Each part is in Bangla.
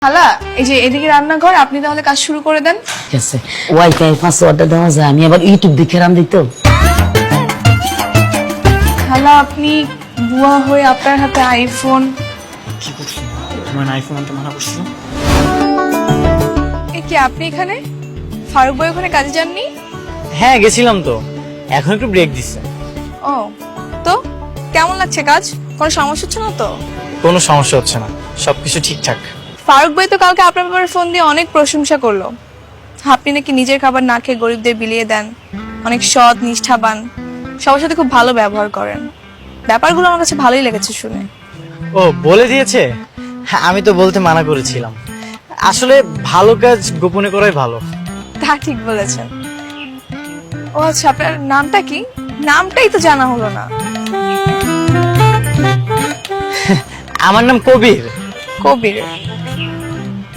খালা, এই যে এদিকে রান্নাঘর, আপনি তাহলে কাজ শুরু করে দেন। ঠিক আছে, ওয়াইফাই পাসওয়ার্ডটা দেওয়া যায়? আমি আবার ইউটিউব দেখে রান দিত। খালা, আপনি বুয়া হয়ে আপনার হাতে আইফোন। কি করছো? তোমার আইফোন আনতে মানা করছো? এ কি আপনি এখানে? ফারুক ভাই ওখানে কাজে যাননি? হ্যাঁ গেছিলাম তো, এখন একটু ব্রেক দিচ্ছে। ও, তো কেমন লাগছে কাজ? কোনো সমস্যা হচ্ছে না তো? কোনো সমস্যা হচ্ছে না, সবকিছু ঠিকঠাক। ফারুক ভাই তো কালকে আপনার ব্যাপারে ফোন দিয়ে অনেক প্রশংসা করলো। আপনি নাকি নিজের খাবার না খেয়ে গরিবদের বিলিয়ে দেন, অনেক সৎ নিষ্ঠাবান, সবার সাথে খুব ভালো ব্যবহার করেন। ব্যাপারগুলো আমার কাছে ভালোই লেগেছে শুনে। ও বলে দিয়েছে? হ্যাঁ, আমি তো বলতে মানা করেছিলাম। আসলে ভালো কাজ গোপনে করাই ভালো। তা ঠিক বলেছেন। ও আচ্ছা, আপনার নামটা কি? নামটাই তো জানা হলো না। আমার নাম কবির। কবির,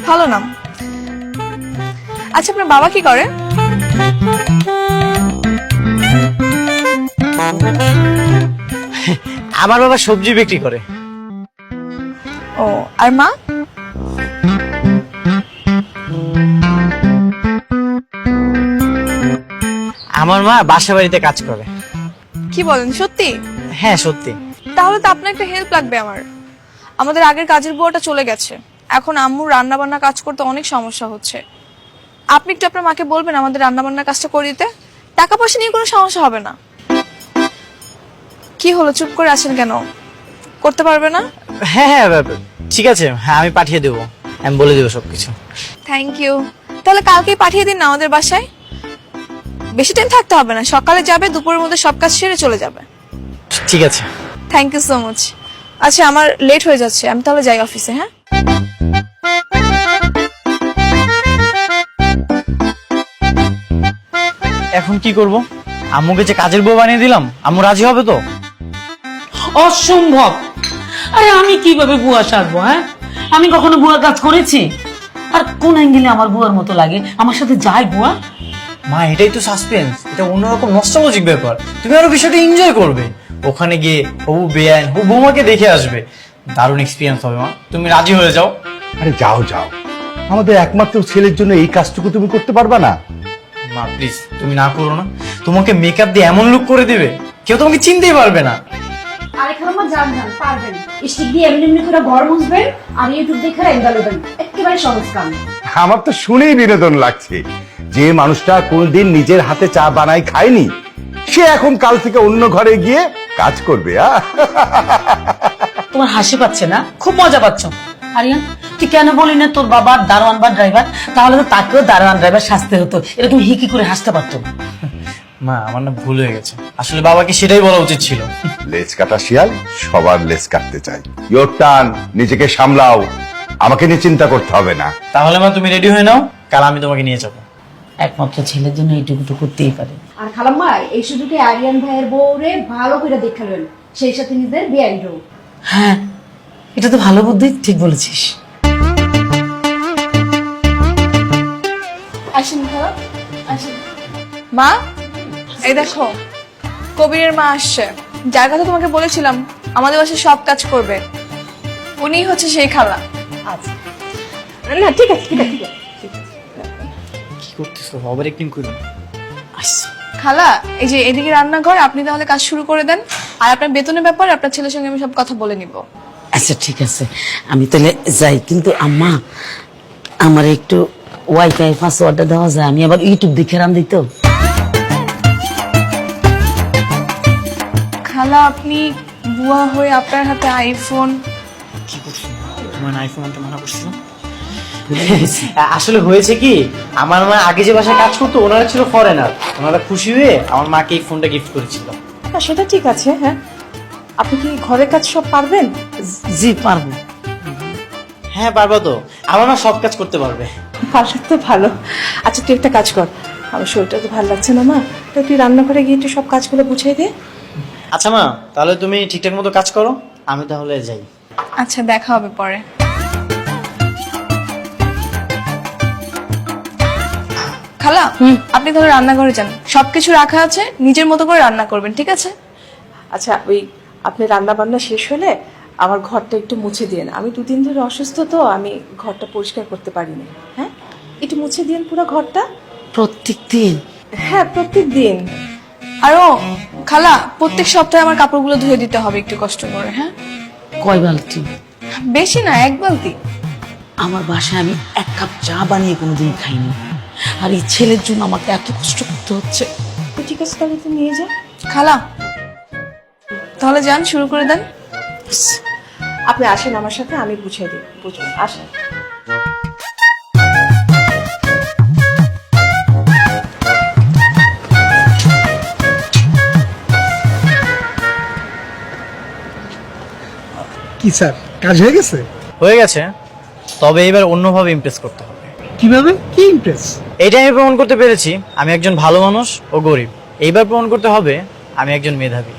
ভালো নাম। আচ্ছা, আপনার বাবা কি করে? আমার বাবা সবজি বিক্রি করে। ও, আর মা? আমার মা বাসা বাড়িতে কাজ করে। কি বলেন, সত্যি? হ্যাঁ সত্যি। তাহলে তো আপনার একটা হেল্প লাগবে আমার। আমাদের আগের কাজের বুয়াটা চলে গেছে, এখন আম্মুর রান্না বান্না কাজ করতে অনেক সমস্যা হচ্ছে। আপনি একটু আপনার মাকে বলবেন আমাদের রান্না বান্নার কাজটা করে দিতে। টাকা পয়সা নিয়ে কোনো সমস্যা হবে না। কি হলো, চুপ করে আছেন কেন? করতে পারবে না? হ্যাঁ হ্যাঁ ঠিক আছে, হ্যাঁ আমি পাঠিয়ে দেবো, আমি বলে দেবো সবকিছু। Thank you. তাহলে কালকেই পাঠিয়ে দিন না আমাদের বাসায়। বেশি টাইম থাকতে হবে না, সকালে যাবে, দুপুরের মধ্যে সব কাজ সেরে চলে যাবে। ঠিক আছে। Thank you so much. আচ্ছা, আমার লেট হয়ে যাচ্ছে, আমি তাহলে যাই অফিসে। হ্যাঁ, এখন কি করব? আম্মুকে যে কাজের বউ বানিয়ে দিলাম, আম্মু রাজি হবে তো? অসম্ভব। আরে আমি কিভাবে বুয়া সারবো? হ্যাঁ, আমি কখনো বুয়া কাজ করেছি? আর কোন অ্যাঙ্গেলে আমার বুয়ার মতো লাগে? আমার সাথে যায় বুয়া? মা এটাই তো সাসপেন্স, এটা অন্যরকম নস্টালজিক ব্যাপার। তুমি আরো বিষয়টা এনজয় করবে। ওখানে গিয়ে হবু বেআইন হবু বৌমাকে দেখে আসবে, দারুণ এক্সপিরিয়েন্স হবে। মা তুমি রাজি হয়ে যাও। আরে যাও যাও, আমাদের একমাত্র ছেলের জন্য এই কাজটুকু তুমি করতে পারবা না? মা প্লিজ তুমি না করো না। তোমাকে মেকআপ দিয়ে এমন লুক করে দিবে, কেউ তোমাকে চিনতেই পারবে না। আরে খালাম্মা জান পারবেন। স্টিক দিয়ে এমনি এমনি করে ঘর মুছবেন আর ইউটিউব দেখে রেন্দা নেবেন, একেবারে সহজ কাম। আমার তো শুনেই বিনোদন লাগছে। যে মানুষটা কোনদিন নিজের হাতে চা বানাই খায়নি, সে এখন কাল থেকে অন্য ঘরে গিয়ে কাজ করবে। তোমার হাসি পাচ্ছে না? খুব মজা পাচ্ছ? আরিয়ান, তুই কেন বলি না তোর বাবা দারোয়ান বা ড্রাইভার? তাহলে তো তাকেও দারোয়ান ড্রাইভার সাজতে হতো, এরকম হিকি করে হাসতে পারতো না। মা আমার না ভুল হয়ে গেছে, আসলে বাবাকে সেটাই বলা উচিত ছিল। লেজ কাটা শিয়াল সবার লেজ কাটতে চায়। ইয়োর টান, নিজেকে সামলাও, আমাকে নিয়ে চিন্তা করতে হবে না। তাহলে মা তুমি রেডি হয়ে নাও, কাল আমি তোমাকে নিয়ে যাবো। একমাত্র ছেলের জন্য এইটুকু তো করতেই পারে। আর খালাম্মা এই সুযোগে আরিয়ান ভাইয়ের বউরে ভালো করে দেখালেন, সেই সাথে নিজের বিয়াইনও। হ্যাঁ, এটা তো ভালো বুদ্ধি, ঠিক বলেছিস। আসেন খারাপ, আসেন। মা, এই দেখো, কবিরের মা আসছে। যার কথা তোমাকে বলেছিলাম আমাদের বাসায় সব কাজ করবে, উনি হচ্ছে সেই খালা। আচ্ছা, না ঠিক আছে ঠিক আছে ঠিক আছে। কি করতেছো? ওভার অ্যাক্টিং করো। খালা, এই যে এদিকে রান্নাঘর, আপনি তাহলে কাজ শুরু করে দেন। আর আপনার বেতনের ব্যাপারে আপনার ছেলের সঙ্গে আমি সব কথা বলে নিব। আচ্ছা ঠিক আছে, আমি তাহলে যাই। কিন্তু আম্মা, আমার একটু ওয়াইফাই পাসওয়ার্ডটা দেওয়া যায়? আমি আবার ইউটিউব দেখে রান দিত। খালা, আপনি বুয়া হয়ে আপনার হাতে আইফোন। কি করছো? তোমার আইফোন আনতে মানা করছো? আসলে হয়েছে কি, আমার মা আগে যে বাসায় কাজ করতো ওনারা ছিল ফরেনার, ওনারা খুশি হয়ে আমার মাকে এই ফোনটা গিফট করেছিল। সেটা ঠিক আছে। হ্যাঁ, আপনি কি ঘরের কাজ সব পারবেন? জি পারবো। হ্যাঁ পারবো তো, আমার মা সব কাজ করতে পারবে। পারলে তো ভালো। আচ্ছা তুই একটা কাজ কর, আমার শরীরটা তো ভালো লাগছে না মা, তো তুই রান্নাঘরে গিয়ে একটু সব কাজগুলো বুঝিয়ে দে। আচ্ছা মা, তাহলে তুমি ঠিকঠাক মতো কাজ করো, আমি তাহলে যাই। আচ্ছা, দেখা হবে পরে। খালা, আপনি তাহলে রান্নাঘরে যান, সবকিছু রাখা আছে, নিজের মতো করে রান্না করবেন, ঠিক আছে? আচ্ছা ওই আপনি রান্না বান্না শেষ হলে আমার ঘরটা একটু মুছে দিন। আমি 2 দিন ধরে অসুস্থ, তো আমি ঘরটা পরিষ্কার করতে পারিনি। হ্যাঁ, একটু মুছে দিন পুরো ঘরটা। প্রত্যেক দিন? হ্যাঁ, প্রত্যেক দিন। আরো খালা, প্রত্যেক সপ্তাহে আমার কাপড়গুলো ধুয়ে দিতে হবে একটু কষ্ট করে। হ্যাঁ, কয় বালতি? বেশি না, 1 বালতি। আমার বাসায় আমি 1 কাপ চা বানিয়ে কোনোদিন খাইনি, আর এই ছেলের জন্য আমাকে এত কষ্ট করতে হচ্ছে। তো ঠিক আছে, তাহলে তো নিয়ে যা। খালা তাহলে যান, শুরু করে দেন। আপনি আসেন আমার সাথে, আমি বুঝিয়ে দিই। বুঝুন, আসেন। কি স্যার, কাজ হয়ে গেছে? হয়ে গেছে, তবে এবার অন্যভাবে ইমপ্রেস করতে হবে। কিভাবে? কি ইমপ্রেস? এটা আমি প্রমাণ করতে পেরেছি আমি একজন ভালো মানুষ ও গরিব। এইবার প্রমাণ করতে হবে আমি একজন মেধাবী।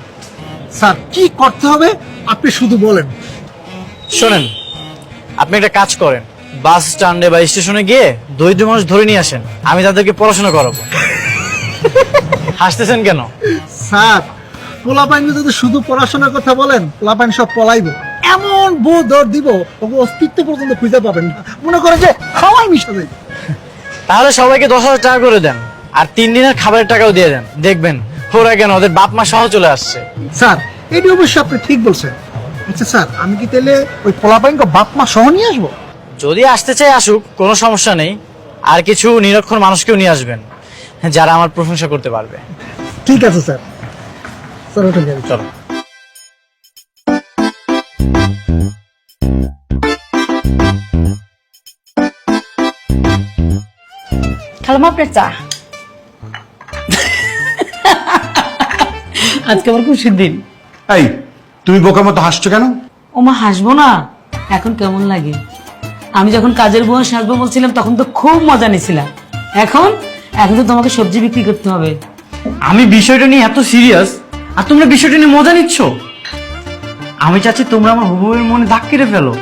স্যার, কি করতে হবে আপনি শুধু বলেন। শোনেন, আপনি একটা কাজ করেন, বাস স্ট্যান্ডে বা স্টেশনে গিয়ে দরিদ্র মানুষ ধরে নিয়ে আসেন, আমি তাদেরকে পড়াশোনা করাবো। হাসতেছেন কেন? স্যার, পোলাপাইন যদি শুধু পড়াশোনার কথা বলেন, পোলাপাইন সব পলাইব। এমন বউ দর দিব, ওকে অস্তিত্ব পর্যন্ত খুঁজে পাবেন না। মনে করে যে খাওয়াই মিশা যায়। তাহলে সবাইকে 10,000 টাকা করে দেন, আর 3 দিনের খাবারের টাকাও দিয়ে দেন, দেখবেন ওরা কেন ওদের বাপ মা সহ চলে আসছে। স্যার, এটি অবশ্যই আপনি ঠিক বলছেন। আচ্ছা স্যার, আমি কি তাহলে ওই পোলাপাইনকে বাপ মা সহ নিয়ে আসবো? যদি আসতে চাই আসুক, কোনো সমস্যা নেই। আর কিছু নিরক্ষর মানুষকেও নিয়ে আসবেন যারা আমার প্রশংসা করতে পারবে। ঠিক আছে স্যার। স্যার, ওটা যাবে। চলো। খালাম আপনার চা। আজকে আমার খুশির দিন। এই, তুমি বোকার মতো হাসছো কেন? ওমা, হাসবো না? এখন কেমন লাগে? আমি যখন কাজের বুয়া সাজবো বলছিলাম তখন তো খুব মজা নিছিলাম। এখন এখন তো তোমাকে সবজি বিক্রি করতে হবে। আমি বিষয়টা নিয়ে এত সিরিয়াস, আর তোমরা বিষয়টা নিয়ে মজা নিচ্ছ। আমি চাচ্ছি তোমরা আমার হুবুবের মনে দাগ কেটে ফেলো,